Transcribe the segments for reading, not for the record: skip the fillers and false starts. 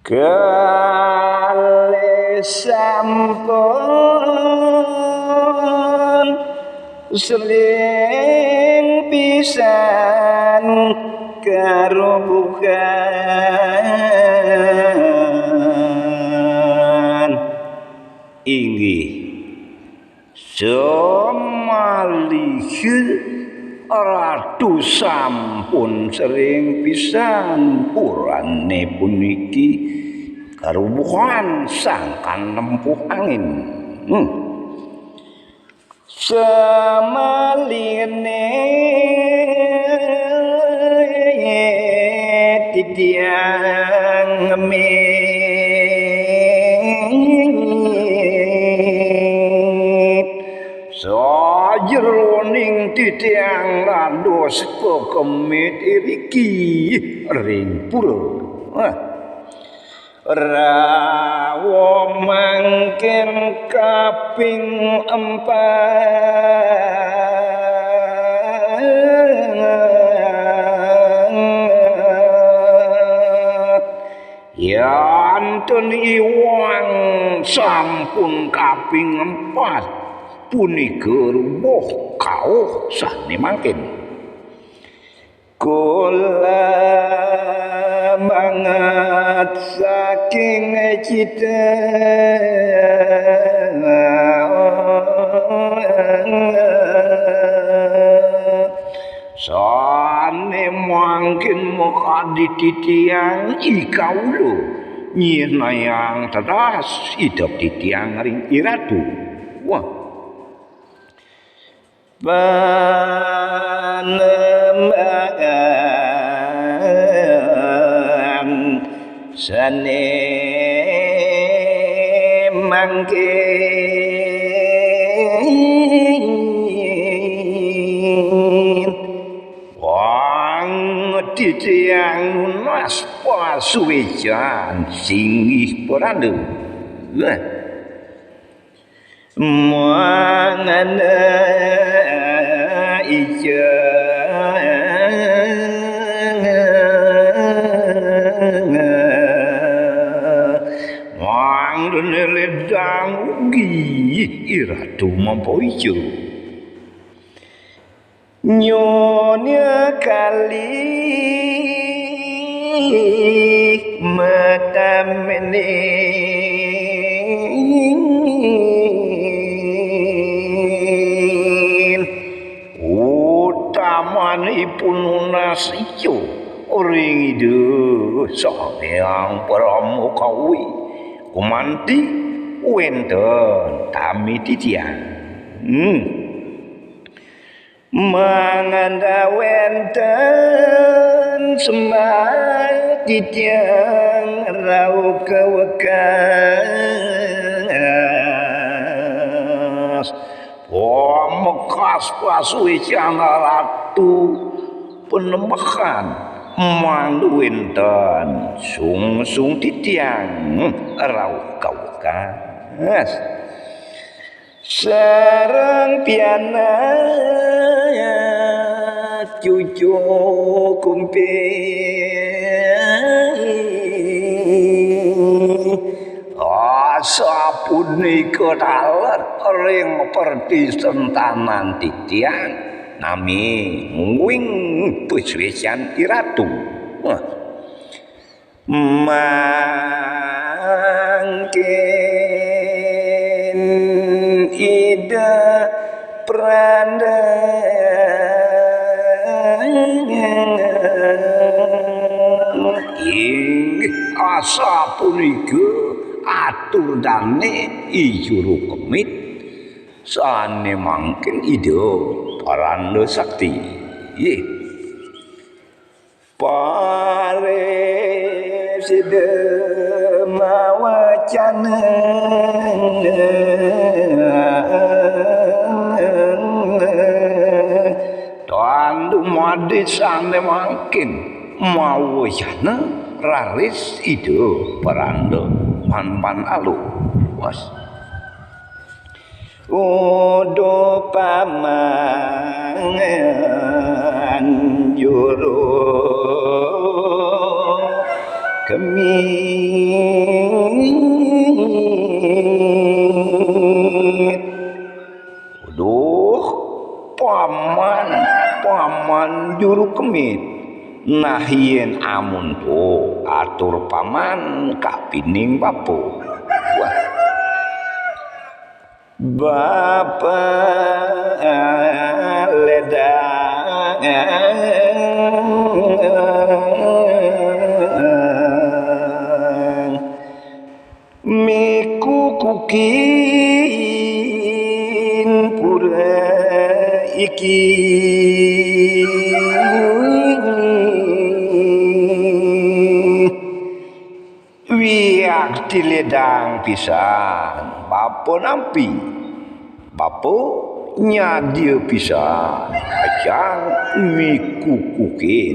Kalih sampun seling pisan karo bukan inggih semalih ratu sampun sering pisan purane puniki karubuhan sangkan nempuh angin semaline titiang ngemit sajroning titiang landos kemit iriki ring pura rawa mangken kaping 4 yantun iwang sampun kaping 4 punika rubuh kauh sane mangken kula mangat saking cita sane mangkin mokadi titiang ikaulo nyinayang teras hidup titiang ring iratu wah panembagan sane mangkin wang titiang mas pasuwejan singih perandu mangana ija wang ledang ugi iratu mampoijo nyonya kali matamene utamanipun nasiyo ring idu saking pramukawi kumanti wenten tami titiang manganda wenten semai titiang rau kewekas mekas pasuwejan ratu penembakan manduwenten sung-sung titiang rau kewekas sareng piana cucu kumpil sapunika daler ring pertisentanan titiang nami ngwing pasuwejan iratu mangkin ida pranda ing asa punika atur dane ijuru kemit sane mangkin ida paranda sakti ye pare sedema wacana tandu madi sane mangkin mawajana raris ida paranda pan alu was odo pamangan juru kemi Nah yen amun to atur paman kapining bapo. Wah. Bapak ledang miku kukin pura iki wiak diledang pisan bapo nampi bapo nyadia pisan ajang mikukukin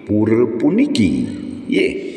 pura puniki ye